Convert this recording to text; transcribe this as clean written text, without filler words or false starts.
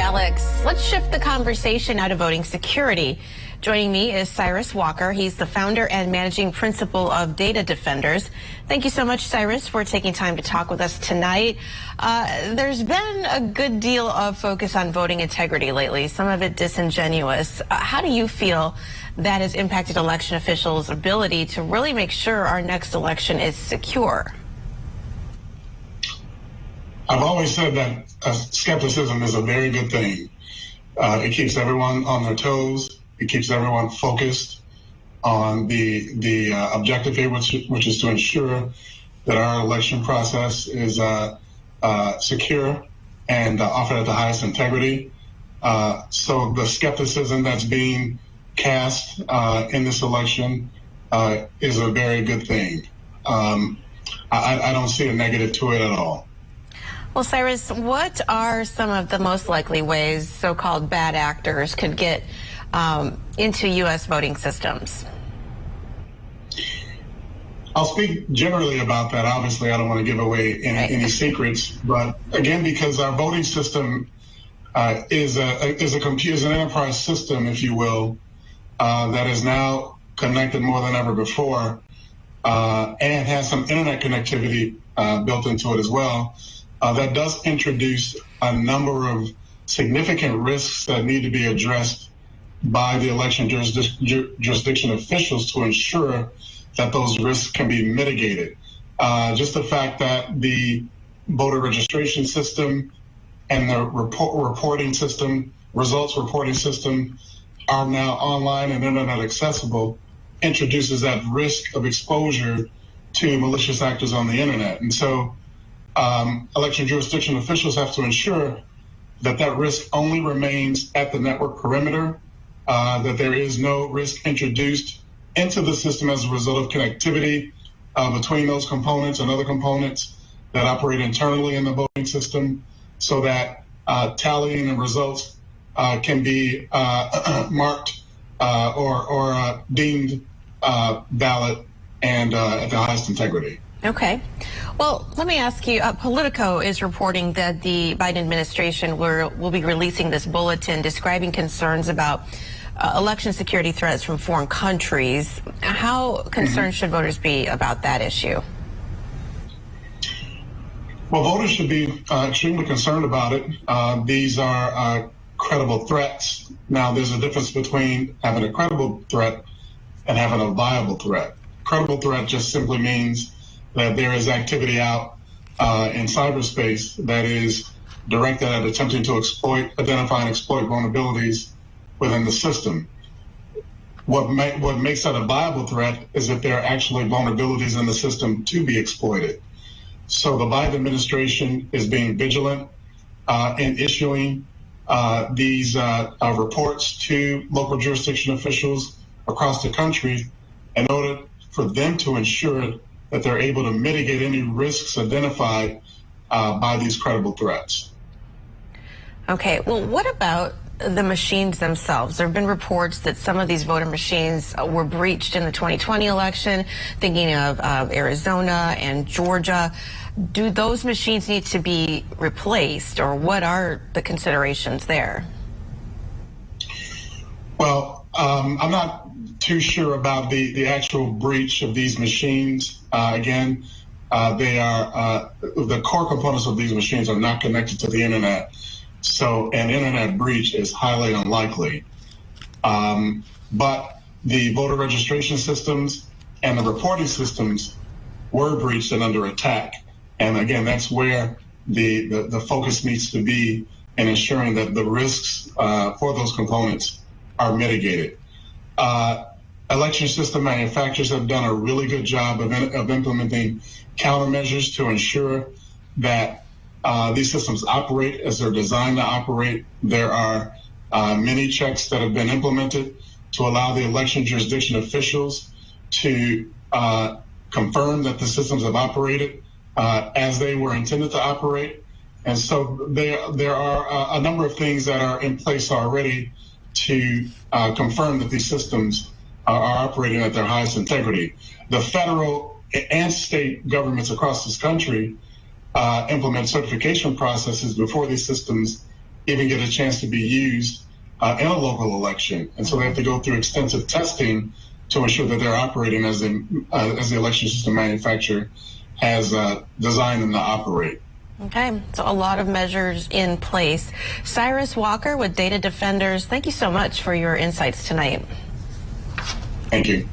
Alex. Let's shift the conversation out of voting security. Joining me is Cyrus Walker. He's the founder and managing principal of Data Defenders. Thank you so much, Cyrus, for taking time to talk with us tonight. There's been a good deal of focus on voting integrity lately, some of it disingenuous. How do you feel that has impacted election officials' ability to really make sure our next election is secure? I've always said that skepticism is a very good thing. It keeps everyone on their toes. It keeps everyone focused on the objective here, which is to ensure that our election process is secure and offered at the highest integrity. So the skepticism that's being cast in this election is a very good thing. I don't see a negative to it at all. Well, Cyrus, what are some of the most likely ways so-called bad actors could get into U.S. voting systems? I'll speak generally about that. Obviously, I don't want to give away any secrets, but again, because our voting system is an enterprise system, if you will, that is now connected more than ever before, and has some internet connectivity built into it as well. That does introduce a number of significant risks that need to be addressed by the election jurisdiction officials to ensure that those risks can be mitigated. Just the fact that the voter registration system and the reporting system, results reporting system, are now online and internet accessible introduces that risk of exposure to malicious actors on the internet. And so election jurisdiction officials have to ensure that that risk only remains at the network perimeter, that there is no risk introduced into the system as a result of connectivity between those components and other components that operate internally in the voting system, so that tallying and results can be marked or deemed valid and at the highest integrity. Okay. Well, let me ask you, Politico is reporting that the Biden administration will be releasing this bulletin describing concerns about election security threats from foreign countries. How concerned should voters be about that issue? Well, voters should be extremely concerned about it. These are credible threats. Now, there's a difference between having a credible threat and having a viable threat. Credible threat just simply means that there is activity out in cyberspace that is directed at attempting to identify and exploit vulnerabilities within the system. What makes that a viable threat is if there are actually vulnerabilities in the system to be exploited. So the Biden administration is being vigilant in issuing these reports to local jurisdiction officials across the country in order for them to ensure that they're able to mitigate any risks identified by these credible threats. Okay, well, what about the machines themselves? There have been reports that some of these voter machines were breached in the 2020 election, thinking of Arizona and Georgia. Do those machines need to be replaced, or what are the considerations there? Well, I'm not too sure about the actual breach of these machines. Again, they are the core components of these machines are not connected to the internet, so an internet breach is highly unlikely. But the voter registration systems and the reporting systems were breached and under attack. And again, that's where the focus needs to be in ensuring that the risks for those components are mitigated. Election system manufacturers have done a really good job of implementing countermeasures to ensure that these systems operate as they're designed to operate. There are many checks that have been implemented to allow the election jurisdiction officials to confirm that the systems have operated as they were intended to operate. And so there are a number of things that are in place already to confirm that these systems are operating at their highest integrity. The federal and state governments across this country implement certification processes before these systems even get a chance to be used in a local election. And so they have to go through extensive testing to ensure that they're operating as the election system manufacturer has designed them to operate. Okay, so a lot of measures in place. Cyrus Walker with Data Defenders, thank you so much for your insights tonight. Thank you.